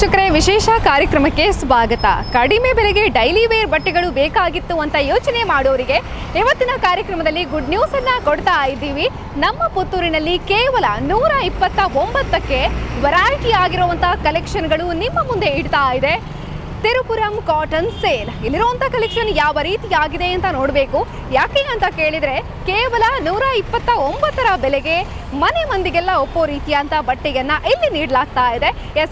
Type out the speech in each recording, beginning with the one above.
ವೀಕ್ಷಕರೇ, ವಿಶೇಷ ಕಾರ್ಯಕ್ರಮಕ್ಕೆ ಸ್ವಾಗತ. ಕಡಿಮೆ ಬೆಲೆಗೆ ಡೈಲಿ ವೇರ್ ಬಟ್ಟೆಗಳು ಬೇಕಾಗಿತ್ತು ಅಂತ ಯೋಚನೆ ಮಾಡೋರಿಗೆ ಇವತ್ತಿನ ಕಾರ್ಯಕ್ರಮದಲ್ಲಿ ಗುಡ್ ನ್ಯೂಸ್ ಅನ್ನ ಕೊಡ್ತಾ ಇದ್ದೀವಿ. ನಮ್ಮ ಪುತ್ತೂರಿನಲ್ಲಿ ಕೇವಲ 129ಕ್ಕೆ ವೆರೈಟಿ ಆಗಿರುವಂತಹ ಕಲೆಕ್ಷನ್ಗಳು ನಿಮ್ಮ ಮುಂದೆ ಇಡ್ತಾ ಇದೆ. ತಿರುಪುರಂ ಕಾಟನ್ ಸೇಲ್. ಇಲ್ಲಿರುವಂಥ ಕಲೆಕ್ಷನ್ ಯಾವ ರೀತಿಯಾಗಿದೆ ಅಂತ ನೋಡಬೇಕು. ಯಾಕೆ ಅಂತ ಕೇಳಿದರೆ ಕೇವಲ 129ರ ಬೆಲೆಗೆ ಮನೆ ಮಂದಿಗೆಲ್ಲ ಒಪ್ಪೋ ರೀತಿಯಂಥ ಬಟ್ಟೆಯನ್ನು ಇಲ್ಲಿ ನೀಡಲಾಗ್ತಾ ಇದೆ.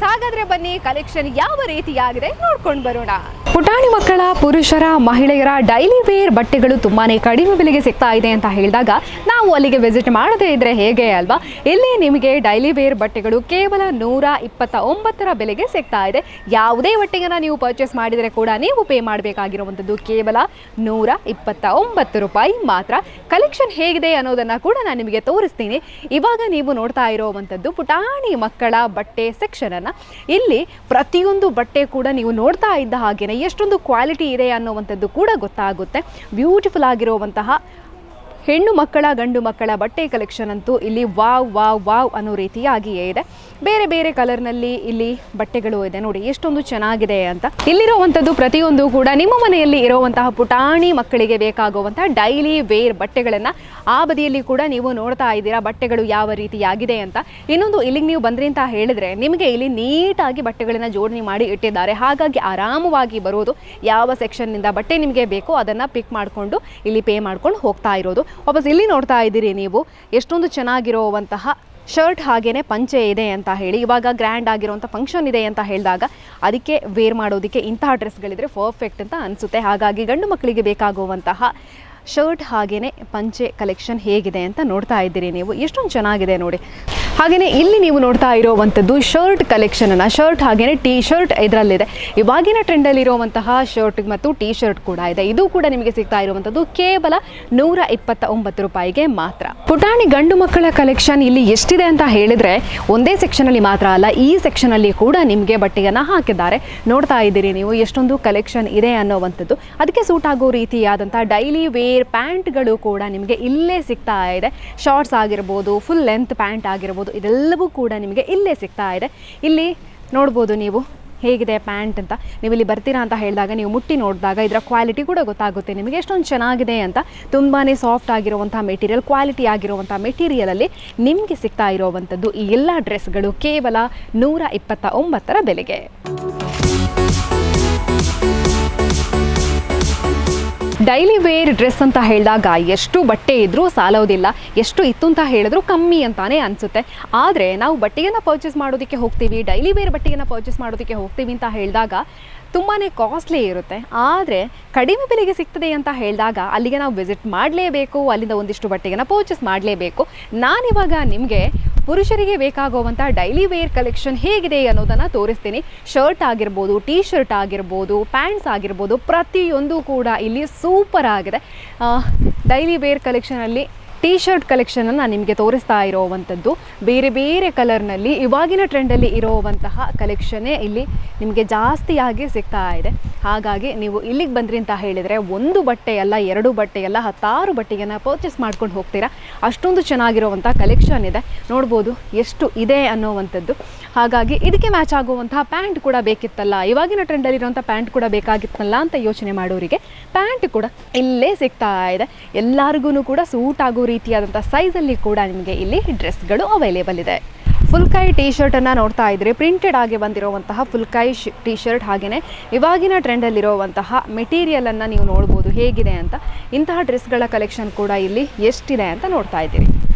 ಹಾಗಾದರೆ ಬನ್ನಿ ಕಲೆಕ್ಷನ್ ಯಾವ ರೀತಿಯಾಗಿದೆ ನೋಡ್ಕೊಂಡು ಬರೋಣ. ಪುಟಾಣಿ ಮಕ್ಕಳ, ಪುರುಷರ, ಮಹಿಳೆಯರ ಡೈಲಿ ವೇರ್ ಬಟ್ಟೆಗಳು ತುಂಬಾ ಕಡಿಮೆ ಬೆಲೆಗೆ ಸಿಗ್ತಾ ಇದೆ ಅಂತ ಹೇಳಿದಾಗ ನಾವು ಅಲ್ಲಿಗೆ ವಿಸಿಟ್ ಮಾಡದೇ ಇದ್ರೆ ಹೇಗೆ ಅಲ್ವಾ? ಇಲ್ಲಿ ನಿಮಗೆ ಡೈಲಿ ವೇರ್ ಬಟ್ಟೆಗಳು ಕೇವಲ 129ರ ಬೆಲೆಗೆ ಸಿಗ್ತಾ ಇದೆ. ಯಾವುದೇ ಬಟ್ಟೆಯನ್ನು ನೀವು ಪರ್ಚೇಸ್ ಮಾಡಿದರೆ ಕೂಡ ನೀವು ಪೇ ಮಾಡಬೇಕಾಗಿರುವಂಥದ್ದು ಕೇವಲ 129 ರೂಪಾಯಿ ಮಾತ್ರ. ಕಲೆಕ್ಷನ್ ಹೇಗಿದೆ ಅನ್ನೋದನ್ನು ಕೂಡ ನಾನು ನಿಮಗೆ ತೋರಿಸ್ತೀನಿ. ಇವಾಗ ನೀವು ನೋಡ್ತಾ ಇರೋವಂಥದ್ದು ಪುಟಾಣಿ ಮಕ್ಕಳ ಬಟ್ಟೆ ಸೆಕ್ಷನನ್ನು. ಇಲ್ಲಿ ಪ್ರತಿಯೊಂದು ಬಟ್ಟೆ ಕೂಡ ನೀವು ನೋಡ್ತಾ ಇದ್ದ ಹಾಗೆಯೇ ಎಷ್ಟೊಂದು ಕ್ವಾಲಿಟಿ ಇದೆ ಅನ್ನುವಂಥದ್ದು ಕೂಡ ಗೊತ್ತಾಗುತ್ತೆ. ಬ್ಯೂಟಿಫುಲ್ ಆಗಿರುವಂತಹ ಹೆಣ್ಣು ಮಕ್ಕಳ, ಗಂಡು ಮಕ್ಕಳ ಬಟ್ಟೆ ಕಲೆಕ್ಷನ್ ಅಂತೂ ಇಲ್ಲಿ ವಾವ್ ವಾವ್ ವಾವ್ ಅನ್ನೋ ರೀತಿಯಾಗಿಯೇ ಇದೆ. ಬೇರೆ ಬೇರೆ ಕಲರ್ನಲ್ಲಿ ಇಲ್ಲಿ ಬಟ್ಟೆಗಳು ಇದೆ. ನೋಡಿ ಎಷ್ಟೊಂದು ಚೆನ್ನಾಗಿದೆ ಅಂತ. ಇಲ್ಲಿರುವಂಥದ್ದು ಪ್ರತಿಯೊಂದು ಕೂಡ ನಿಮ್ಮ ಮನೆಯಲ್ಲಿ ಇರುವಂತಹ ಪುಟಾಣಿ ಮಕ್ಕಳಿಗೆ ಬೇಕಾಗುವಂತಹ ಡೈಲಿ ವೇರ್ ಬಟ್ಟೆಗಳನ್ನು ಆ ಬದಿಯಲ್ಲಿ ಕೂಡ ನೀವು ನೋಡ್ತಾ ಇದ್ದೀರಾ ಬಟ್ಟೆಗಳು ಯಾವ ರೀತಿಯಾಗಿದೆ ಅಂತ. ಇನ್ನೊಂದು, ಇಲ್ಲಿಗೆ ನೀವು ಬಂದ್ರಿ ಅಂತ ಹೇಳಿದ್ರೆ ನಿಮಗೆ ಇಲ್ಲಿ ನೀಟಾಗಿ ಬಟ್ಟೆಗಳನ್ನು ಜೋಡಣೆ ಮಾಡಿ ಇಟ್ಟಿದ್ದಾರೆ. ಹಾಗಾಗಿ ಆರಾಮವಾಗಿ ಬರೋದು, ಯಾವ ಸೆಕ್ಷನ್ನಿಂದ ಬಟ್ಟೆ ನಿಮಗೆ ಬೇಕೋ ಅದನ್ನು ಪಿಕ್ ಮಾಡಿಕೊಂಡು ಇಲ್ಲಿ ಪೇ ಮಾಡ್ಕೊಂಡು ಹೋಗ್ತಾ ಇರೋದು. ವಾಪಸ್ ಇಲ್ಲಿ ನೋಡ್ತಾ ಇದ್ದೀರಿ ನೀವು ಎಷ್ಟೊಂದು ಚೆನ್ನಾಗಿರುವಂತಹ ಶರ್ಟ್ ಹಾಗೇನೆ ಪಂಚೆ ಇದೆ ಅಂತ ಹೇಳಿ. ಇವಾಗ ಗ್ರ್ಯಾಂಡ್ ಆಗಿರುವಂಥ ಫಂಕ್ಷನ್ ಇದೆ ಅಂತ ಹೇಳಿದಾಗ ಅದಕ್ಕೆ ವೇರ್ ಮಾಡೋದಕ್ಕೆ ಇಂತಹ ಡ್ರೆಸ್ಗಳಿದ್ರೆ ಪರ್ಫೆಕ್ಟ್ ಅಂತ ಅನಿಸುತ್ತೆ. ಹಾಗಾಗಿ ಗಂಡು ಮಕ್ಕಳಿಗೆ ಬೇಕಾಗುವಂತಹ ಶರ್ಟ್ ಹಾಗೇನೆ ಪಂಚೆ ಕಲೆಕ್ಷನ್ ಹೇಗಿದೆ ಅಂತ ನೋಡ್ತಾ ಇದ್ದೀರಿ ನೀವು. ಎಷ್ಟೊಂದು ಚೆನ್ನಾಗಿದೆ ನೋಡಿ. ಹಾಗೆಯೇ ಇಲ್ಲಿ ನೀವು ನೋಡ್ತಾ ಇರೋವಂಥದ್ದು ಶರ್ಟ್ ಕಲೆಕ್ಷನನ್ನು. ಶರ್ಟ್ ಹಾಗೆಯೇ ಟೀ ಶರ್ಟ್ ಇದರಲ್ಲಿದೆ. ಇವಾಗಿನ ಟ್ರೆಂಡಲ್ಲಿರುವಂತಹ ಶರ್ಟ್ ಮತ್ತು ಟೀ ಶರ್ಟ್ ಕೂಡ ಇದೆ. ಇದು ಕೂಡ ನಿಮಗೆ ಸಿಗ್ತಾ ಇರುವಂಥದ್ದು ಕೇವಲ 129 ರೂಪಾಯಿಗೆ ಮಾತ್ರ. ಪುಟಾಣಿ ಗಂಡು ಮಕ್ಕಳ ಕಲೆಕ್ಷನ್ ಇಲ್ಲಿ ಎಷ್ಟಿದೆ ಅಂತ ಹೇಳಿದರೆ ಒಂದೇ ಸೆಕ್ಷನಲ್ಲಿ ಮಾತ್ರ ಅಲ್ಲ, ಈ ಸೆಕ್ಷನಲ್ಲಿ ಕೂಡ ನಿಮಗೆ ಬಟ್ಟೆಯನ್ನು ಹಾಕಿದ್ದಾರೆ. ನೋಡ್ತಾ ಇದ್ದೀರಿ ನೀವು ಎಷ್ಟೊಂದು ಕಲೆಕ್ಷನ್ ಇದೆ ಅನ್ನೋವಂಥದ್ದು. ಅದಕ್ಕೆ ಸೂಟ್ ಆಗೋ ರೀತಿಯಾದಂಥ ಡೈಲಿ ವೇರ್ ಪ್ಯಾಂಟ್ಗಳು ಕೂಡ ನಿಮಗೆ ಇಲ್ಲೇ ಸಿಗ್ತಾ ಇದೆ. ಶಾರ್ಟ್ಸ್ ಆಗಿರ್ಬೋದು, ಫುಲ್ ಲೆಂತ್ ಪ್ಯಾಂಟ್ ಆಗಿರ್ಬೋದು, ಇದೆಲ್ಲವೂ ಕೂಡ ನಿಮಗೆ ಇಲ್ಲೇ ಸಿಗ್ತಾ ಇದೆ. ಇಲ್ಲಿ ನೋಡ್ಬೋದು ನೀವು ಹೇಗಿದೆ ಪ್ಯಾಂಟ್ ಅಂತ. ನೀವು ಇಲ್ಲಿ ಬರ್ತೀರಾ ಅಂತ ಹೇಳಿದಾಗ ನೀವು ಮುಟ್ಟಿ ನೋಡಿದಾಗ ಇದರ ಕ್ವಾಲಿಟಿ ಕೂಡ ಗೊತ್ತಾಗುತ್ತೆ ನಿಮಗೆ ಎಷ್ಟೊಂದು ಚೆನ್ನಾಗಿದೆ ಅಂತ. ತುಂಬಾ ಸಾಫ್ಟ್ ಆಗಿರುವಂಥ ಮೆಟೀರಿಯಲ್, ಕ್ವಾಲಿಟಿ ಆಗಿರುವಂಥ ಮೆಟೀರಿಯಲಲ್ಲಿ ನಿಮಗೆ ಸಿಗ್ತಾ ಇರುವಂಥದ್ದು ಈ ಎಲ್ಲ ಡ್ರೆಸ್ಗಳು ಕೇವಲ 129ರ ಬೆಲೆಗೆ. ಡೈಲಿ ವೇರ್ ಡ್ರೆಸ್ ಅಂತ ಹೇಳಿದಾಗ ಎಷ್ಟು ಬಟ್ಟೆ ಇದ್ರೂ ಸಾಲೋದಿಲ್ಲ, ಎಷ್ಟು ಇತ್ತು ಅಂತ ಹೇಳಿದ್ರು ಕಮ್ಮಿ ಅಂತಾನೆ ಅನಿಸುತ್ತೆ. ಆದರೆ ನಾವು ಬಟ್ಟೆಯನ್ನು ಪರ್ಚೇಸ್ ಮಾಡೋದಕ್ಕೆ ಹೋಗ್ತೀವಿ, ಡೈಲಿ ವೇರ್ ಬಟ್ಟೆಯನ್ನು ಪರ್ಚೇಸ್ ಮಾಡೋದಕ್ಕೆ ಹೋಗ್ತೀವಿ ಅಂತ ಹೇಳಿದಾಗ ತುಂಬಾ ಕಾಸ್ಟ್ಲಿ ಇರುತ್ತೆ. ಆದರೆ ಕಡಿಮೆ ಬೆಲೆಗೆ ಸಿಗ್ತದೆ ಅಂತ ಹೇಳಿದಾಗ ಅಲ್ಲಿಗೆ ನಾವು ವಿಸಿಟ್ ಮಾಡಲೇಬೇಕು, ಅಲ್ಲಿಂದ ಒಂದಿಷ್ಟು ಬಟ್ಟೆಯನ್ನು ಪರ್ಚೇಸ್ ಮಾಡಲೇಬೇಕು. ನಾನಿವಾಗ ನಿಮಗೆ ಪುರುಷರಿಗೆ ಬೇಕಾಗುವಂಥ ಡೈಲಿ ವೇರ್ ಕಲೆಕ್ಷನ್ ಹೇಗಿದೆ ಅನ್ನೋದನ್ನು ತೋರಿಸ್ತೀನಿ. ಶರ್ಟ್ ಆಗಿರ್ಬೋದು, ಟೀ ಶರ್ಟ್ ಆಗಿರ್ಬೋದು, ಪ್ಯಾಂಟ್ಸ್ ಆಗಿರ್ಬೋದು, ಪ್ರತಿಯೊಂದು ಕೂಡ ಇಲ್ಲಿ ಸೂಪರ್ ಆಗಿದೆ. ಡೈಲಿ ವೇರ್ ಕಲೆಕ್ಷನಲ್ಲಿ ಟೀ ಶರ್ಟ್ ಕಲೆಕ್ಷನನ್ನು ನಾನು ನಿಮಗೆ ತೋರಿಸ್ತಾ ಇರೋವಂಥದ್ದು ಬೇರೆ ಬೇರೆ ಕಲರ್ನಲ್ಲಿ ಇವಾಗಿನ ಟ್ರೆಂಡಲ್ಲಿ ಇರೋವಂತಹ ಕಲೆಕ್ಷನ್ನೇ ಇಲ್ಲಿ ನಿಮಗೆ ಜಾಸ್ತಿಯಾಗಿ ಸಿಗ್ತಾ ಇದೆ. ಹಾಗಾಗಿ ನೀವು ಇಲ್ಲಿಗೆ ಬಂದ್ರಿ ಅಂತ ಹೇಳಿದರೆ ಒಂದು ಬಟ್ಟೆಯಲ್ಲ, ಎರಡು ಬಟ್ಟೆಯಲ್ಲ, 10 ಬಟ್ಟೆಯನ್ನು ಪರ್ಚೇಸ್ ಮಾಡ್ಕೊಂಡು ಹೋಗ್ತೀರಾ. ಅಷ್ಟೊಂದು ಚೆನ್ನಾಗಿರುವಂಥ ಕಲೆಕ್ಷನ್ ಇದೆ. ನೋಡ್ಬೋದು ಎಷ್ಟು ಇದೆ ಅನ್ನೋವಂಥದ್ದು. ಹಾಗಾಗಿ ಇದಕ್ಕೆ ಮ್ಯಾಚ್ ಆಗುವಂತಹ ಪ್ಯಾಂಟ್ ಕೂಡ ಬೇಕಿತ್ತಲ್ಲ, ಇವಾಗಿನ ಟ್ರೆಂಡಲ್ಲಿರುವಂಥ ಪ್ಯಾಂಟ್ ಕೂಡ ಬೇಕಾಗಿತ್ತಲ್ಲ ಅಂತ ಯೋಚನೆ ಮಾಡೋರಿಗೆ ಪ್ಯಾಂಟ್ ಕೂಡ ಇಲ್ಲೇ ಸಿಗ್ತಾ ಇದೆ. ಎಲ್ಲರಿಗೂ ಕೂಡ ಸೂಟ್ ಆಗೋ ರೀತಿಯಾದಂಥ ಸೈಜಲ್ಲಿ ಕೂಡ ನಿಮಗೆ ಇಲ್ಲಿ ಡ್ರೆಸ್ಗಳು ಅವೈಲೇಬಲ್ ಇದೆ. ಫುಲ್ ಕೈ ಟೀ ಶರ್ಟನ್ನು ನೋಡ್ತಾ ಇದ್ರಿ, ಪ್ರಿಂಟೆಡ್ ಆಗಿ ಬಂದಿರುವಂತಹ ಫುಲ್ ಕೈ ಟೀ ಶರ್ಟ್. ಹಾಗೆಯೇ ಇವಾಗಿನ ಟ್ರೆಂಡಲ್ಲಿರುವಂತಹ ಮೆಟೀರಿಯಲನ್ನು ನೀವು ನೋಡ್ಬೋದು ಹೇಗಿದೆ ಅಂತ. ಇಂತಹ ಡ್ರೆಸ್ಗಳ ಕಲೆಕ್ಷನ್ ಕೂಡ ಇಲ್ಲಿ ಎಷ್ಟಿದೆ ಅಂತ ನೋಡ್ತಾ ಇದ್ದೀರಿ.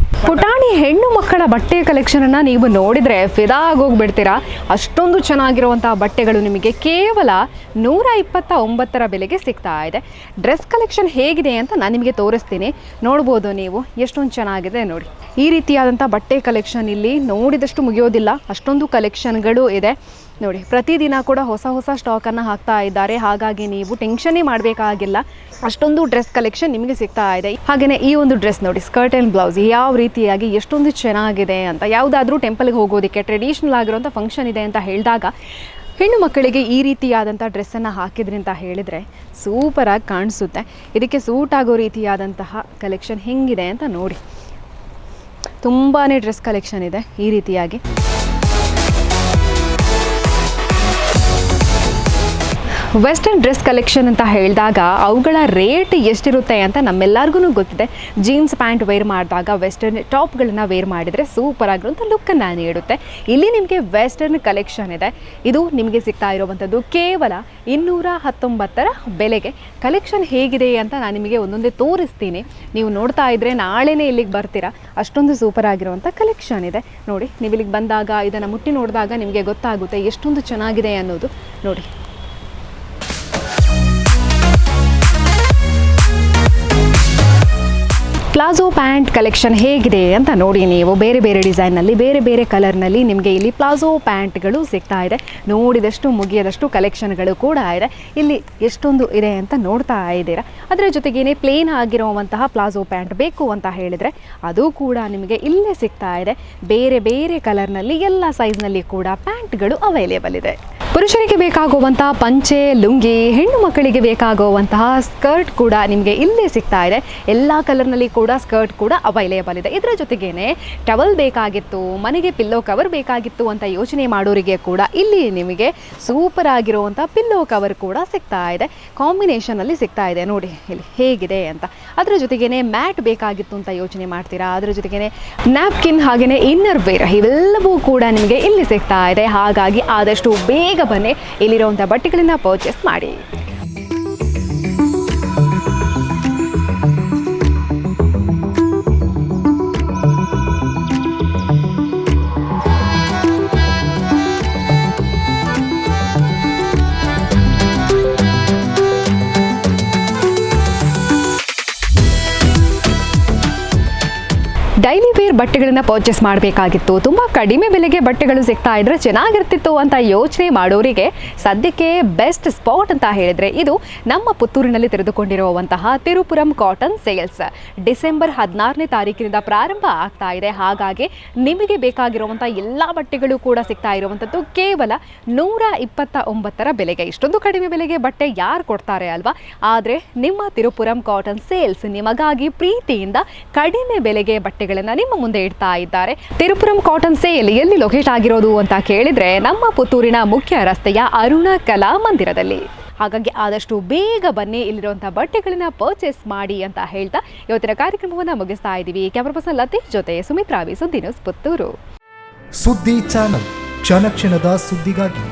ಪುಟಾಣಿ ಹೆಣ್ಣು ಮಕ್ಕಳ ಬಟ್ಟೆ ಕಲೆಕ್ಷನನ್ನು ನೀವು ನೋಡಿದರೆ ಫಿದಾ ಆಗೋಗ್ಬಿಡ್ತೀರಾ. ಅಷ್ಟೊಂದು ಚೆನ್ನಾಗಿರುವಂಥ ಬಟ್ಟೆಗಳು ನಿಮಗೆ ಕೇವಲ 129ರ ಬೆಲೆಗೆ ಸಿಗ್ತಾ ಇದೆ. ಡ್ರೆಸ್ ಕಲೆಕ್ಷನ್ ಹೇಗಿದೆ ಅಂತ ನಾನು ನಿಮಗೆ ತೋರಿಸ್ತೀನಿ. ನೋಡ್ಬೋದು ನೀವು ಎಷ್ಟೊಂದು ಚೆನ್ನಾಗಿದೆ ನೋಡಿ. ಈ ರೀತಿಯಾದಂಥ ಬಟ್ಟೆ ಕಲೆಕ್ಷನ್ ಇಲ್ಲಿ ನೋಡಿದಷ್ಟು ಮುಗಿಯೋದಿಲ್ಲ, ಅಷ್ಟೊಂದು ಕಲೆಕ್ಷನ್ಗಳು ಇದೆ ನೋಡಿ. ಪ್ರತಿದಿನ ಕೂಡ ಹೊಸ ಹೊಸ ಸ್ಟಾಕನ್ನು ಹಾಕ್ತಾ ಇದ್ದಾರೆ. ಹಾಗಾಗಿ ನೀವು ಟೆನ್ಷನ್ನೇ ಮಾಡಬೇಕಾಗಿಲ್ಲ, ಅಷ್ಟೊಂದು ಡ್ರೆಸ್ ಕಲೆಕ್ಷನ್ ನಿಮಗೆ ಸಿಗ್ತಾ ಇದೆ. ಹಾಗೆಯೇ ಈ ಒಂದು ಡ್ರೆಸ್ ನೋಡಿ, ಸ್ಕರ್ಟ್ ಆ್ಯಂಡ್ ಬ್ಲೌಸ್ ಯಾವ ರೀತಿಯಾಗಿ ಎಷ್ಟೊಂದು ಚೆನ್ನಾಗಿದೆ ಅಂತ. ಯಾವುದಾದ್ರೂ ಟೆಂಪಲ್ಗೆ ಹೋಗೋದಕ್ಕೆ ಟ್ರೆಡಿಷ್ನಲ್ ಆಗಿರೋಂಥ ಫಂಕ್ಷನ್ ಇದೆ ಅಂತ ಹೇಳಿದಾಗ ಹೆಣ್ಣು ಮಕ್ಕಳಿಗೆ ಈ ರೀತಿಯಾದಂಥ ಡ್ರೆಸ್ಸನ್ನು ಹಾಕಿದ್ರಿ ಅಂತ ಹೇಳಿದರೆ ಸೂಪರಾಗಿ ಕಾಣಿಸುತ್ತೆ. ಇದಕ್ಕೆ ಸೂಟ್ ಆಗೋ ರೀತಿಯಾದಂತಹ ಕಲೆಕ್ಷನ್ ಹೆಂಗಿದೆ ಅಂತ ನೋಡಿ. ತುಂಬಾ ಡ್ರೆಸ್ ಕಲೆಕ್ಷನ್ ಇದೆ ಈ ರೀತಿಯಾಗಿ. ವೆಸ್ಟರ್ನ್ ಡ್ರೆಸ್ ಕಲೆಕ್ಷನ್ ಅಂತ ಹೇಳಿದಾಗ ಅವುಗಳ ರೇಟ್ ಎಷ್ಟಿರುತ್ತೆ ಅಂತ ನಮ್ಮೆಲ್ಲರಿಗೂ ಗೊತ್ತಿದೆ. ಜೀನ್ಸ್ ಪ್ಯಾಂಟ್ ವೇರ್ ಮಾಡಿದಾಗ ವೆಸ್ಟರ್ನ್ ಟಾಪ್ಗಳನ್ನು ವೇರ್ ಮಾಡಿದರೆ ಸೂಪರ್ ಆಗಿರುವಂಥ ಲುಕ್ಕನ್ನು ನೀಡುತ್ತೆ. ಇಲ್ಲಿ ನಿಮಗೆ ವೆಸ್ಟರ್ನ್ ಕಲೆಕ್ಷನ್ ಇದೆ. ಇದು ನಿಮಗೆ ಸಿಗ್ತಾ ಇರುವಂಥದ್ದು ಕೇವಲ 219 ಬೆಲೆಗೆ. ಕಲೆಕ್ಷನ್ ಹೇಗಿದೆ ಅಂತ ನಾನು ನಿಮಗೆ ಒಂದೊಂದೇ ತೋರಿಸ್ತೀನಿ. ನೀವು ನೋಡ್ತಾ ಇದ್ದರೆ ನಾಳೆನೇ ಇಲ್ಲಿಗೆ ಬರ್ತೀರಾ, ಅಷ್ಟೊಂದು ಸೂಪರ್ ಆಗಿರುವಂಥ ಕಲೆಕ್ಷನ್ ಇದೆ. ನೋಡಿ, ನೀವು ಇಲ್ಲಿಗೆ ಬಂದಾಗ ಇದನ್ನು ಮುಟ್ಟಿ ನೋಡಿದಾಗ ನಿಮಗೆ ಗೊತ್ತಾಗುತ್ತೆ ಎಷ್ಟೊಂದು ಚೆನ್ನಾಗಿದೆ ಅನ್ನೋದು. ನೋಡಿ, ಪ್ಲಾಜೋ ಪ್ಯಾಂಟ್ ಕಲೆಕ್ಷನ್ ಹೇಗಿದೆ ಅಂತ ನೋಡಿ. ನೀವು ಬೇರೆ ಬೇರೆ ಡಿಸೈನ್ನಲ್ಲಿ, ಬೇರೆ ಬೇರೆ ಕಲರ್ನಲ್ಲಿ ನಿಮಗೆ ಇಲ್ಲಿ ಪ್ಲಾಜೋ ಪ್ಯಾಂಟ್ಗಳು ಸಿಗ್ತಾ ಇದೆ. ನೋಡಿದಷ್ಟು ಮುಗಿಯದಷ್ಟು ಕಲೆಕ್ಷನ್ಗಳು ಕೂಡ ಇದೆ. ಇಲ್ಲಿ ಎಷ್ಟೊಂದು ಇದೆ ಅಂತ ನೋಡ್ತಾ ಇದ್ದೀರಾ. ಅದರ ಜೊತೆಗೇನೆ ಪ್ಲೇನ್ ಆಗಿರುವಂತಹ ಪ್ಲಾಜೋ ಪ್ಯಾಂಟ್ ಬೇಕು ಅಂತ ಹೇಳಿದರೆ ಅದು ಕೂಡ ನಿಮಗೆ ಇಲ್ಲೇ ಸಿಗ್ತಾ ಇದೆ. ಬೇರೆ ಬೇರೆ ಕಲರ್ನಲ್ಲಿ ಎಲ್ಲ ಸೈಜ್ನಲ್ಲಿ ಕೂಡ ಪ್ಯಾಂಟ್ಗಳು ಅವೈಲೇಬಲ್ ಇದೆ. ಪುರುಷರಿಗೆ ಬೇಕಾಗುವಂತಹ ಪಂಚೆ, ಲುಂಗಿ, ಹೆಣ್ಣು ಮಕ್ಕಳಿಗೆ ಬೇಕಾಗುವಂತಹ ಸ್ಕರ್ಟ್ ಕೂಡ ನಿಮಗೆ ಇಲ್ಲೇ ಸಿಗ್ತಾ ಇದೆ. ಎಲ್ಲ ಕಲರ್ನಲ್ಲಿ ಕೂಡ ಸ್ಕರ್ಟ್ ಕೂಡ ಅವೈಲೇಬಲ್ ಇದೆ. ಇದರ ಜೊತೆಗೇನೆ ಟವಲ್ ಬೇಕಾಗಿತ್ತು, ಮನೆಗೆ ಪಿಲ್ಲೋ ಕವರ್ ಬೇಕಾಗಿತ್ತು ಅಂತ ಯೋಚನೆ ಮಾಡೋರಿಗೆ ಕೂಡ ಇಲ್ಲಿ ನಿಮಗೆ ಸೂಪರ್ ಆಗಿರುವಂಥ ಪಿಲ್ಲೋ ಕವರ್ ಕೂಡ ಸಿಗ್ತಾ ಇದೆ. ಕಾಂಬಿನೇಷನಲ್ಲಿ ಸಿಗ್ತಾ ಇದೆ. ನೋಡಿ ಇಲ್ಲಿ ಹೇಗಿದೆ ಅಂತ. ಅದರ ಜೊತೆಗೇನೆ ಮ್ಯಾಟ್ ಬೇಕಾಗಿತ್ತು ಅಂತ ಯೋಚನೆ ಮಾಡ್ತೀರಾ, ಅದರ ಜೊತೆಗೇನೆ ನ್ಯಾಪ್ಕಿನ್ ಹಾಗೆಯೇ ಇನ್ನರ್ ವೇರ್ ಇವೆಲ್ಲವೂ ಕೂಡ ನಿಮಗೆ ಇಲ್ಲಿ ಸಿಗ್ತಾ ಇದೆ. ಹಾಗಾಗಿ ಆದಷ್ಟು ಬೇಗ ಬನ್ನಿ, ಇಲ್ಲಿರುವಂಥ ಬಟ್ಟೆಗಳನ್ನು ಪರ್ಚೇಸ್ ಮಾಡಿ. ಡೈಲಿ ವೇರ್ ಬಟ್ಟೆಗಳನ್ನು ಪರ್ಚೇಸ್ ಮಾಡಬೇಕಾಗಿತ್ತು, ತುಂಬ ಕಡಿಮೆ ಬೆಲೆಗೆ ಬಟ್ಟೆಗಳು ಸಿಗ್ತಾ ಇದ್ರೆ ಚೆನ್ನಾಗಿರ್ತಿತ್ತು ಅಂತ ಯೋಚನೆ ಮಾಡೋರಿಗೆ ಸದ್ಯಕ್ಕೆ ಬೆಸ್ಟ್ ಸ್ಪಾಟ್ ಅಂತ ಹೇಳಿದರೆ ಇದು ನಮ್ಮ ಪುತ್ತೂರಿನಲ್ಲಿ ತೆರೆದುಕೊಂಡಿರುವಂತಹ ತಿರುಪುರಂ ಕಾಟನ್ ಸೇಲ್ಸ್. ಡಿಸೆಂಬರ್ 16ನೇ ತಾರೀಕಿನಿಂದ ಪ್ರಾರಂಭ ಆಗ್ತಾ ಇದೆ. ಹಾಗಾಗಿ ನಿಮಗೆ ಬೇಕಾಗಿರುವಂಥ ಎಲ್ಲ ಬಟ್ಟೆಗಳು ಕೂಡ ಸಿಗ್ತಾ ಇರುವಂಥದ್ದು ಕೇವಲ 129 ಬೆಲೆಗೆ. ಇಷ್ಟೊಂದು ಕಡಿಮೆ ಬೆಲೆಗೆ ಬಟ್ಟೆ ಯಾರು ಕೊಡ್ತಾರೆ ಅಲ್ವಾ? ಆದರೆ ನಿಮ್ಮ ತಿರುಪುರಂ ಕಾಟನ್ ಸೇಲ್ಸ್ ನಿಮಗಾಗಿ ಪ್ರೀತಿಯಿಂದ ಕಡಿಮೆ ಬೆಲೆಗೆ ಬಟ್ಟೆಗಳನ್ನು ನಿಮ್ಮ ಮುಂದೆ ಇಡ್ತಾ ಇದ್ದಾರೆ. ತಿರುಪುರಂ ಕಾಟನ್ ಸೇಲ್ ಎಲ್ಲಿ ಲೊಕೇಟ್ ಆಗಿರೋದು ಅಂತ ಕೇಳಿದ್ರೆ ನಮ್ಮ ಪುತ್ತೂರಿನ ಮುಖ್ಯ ರಸ್ತೆಯ ಅರುಣ ಕಲಾ ಮಂದಿರದಲ್ಲಿ. ಹಾಗಾಗಿ ಆದಷ್ಟು ಬೇಗ ಬನ್ನಿ, ಇಲ್ಲಿರುವಂಥ ಬಟ್ಟೆಗಳನ್ನ ಪರ್ಚೇಸ್ ಮಾಡಿ ಅಂತ ಹೇಳ್ತಾ ಇವತ್ತಿನ ಕಾರ್ಯಕ್ರಮವನ್ನು ಮುಗಿಸ್ತಾ ಇದ್ದೀವಿ. ಕ್ಯಾಮರಾ ಪರ್ಸನ್ ಲತೀಶ್ ಜೊತೆ ಸುಮಿತ್ರಾ ವಿ, ಸುದ್ದಿ ನ್ಯೂಸ್ ಪುತ್ತೂರು. ಸುದ್ದಿ ಚಾನಲ್, ಕ್ಷಣ ಕ್ಷಣದ ಸುದ್ದಿಗಾಗಿ.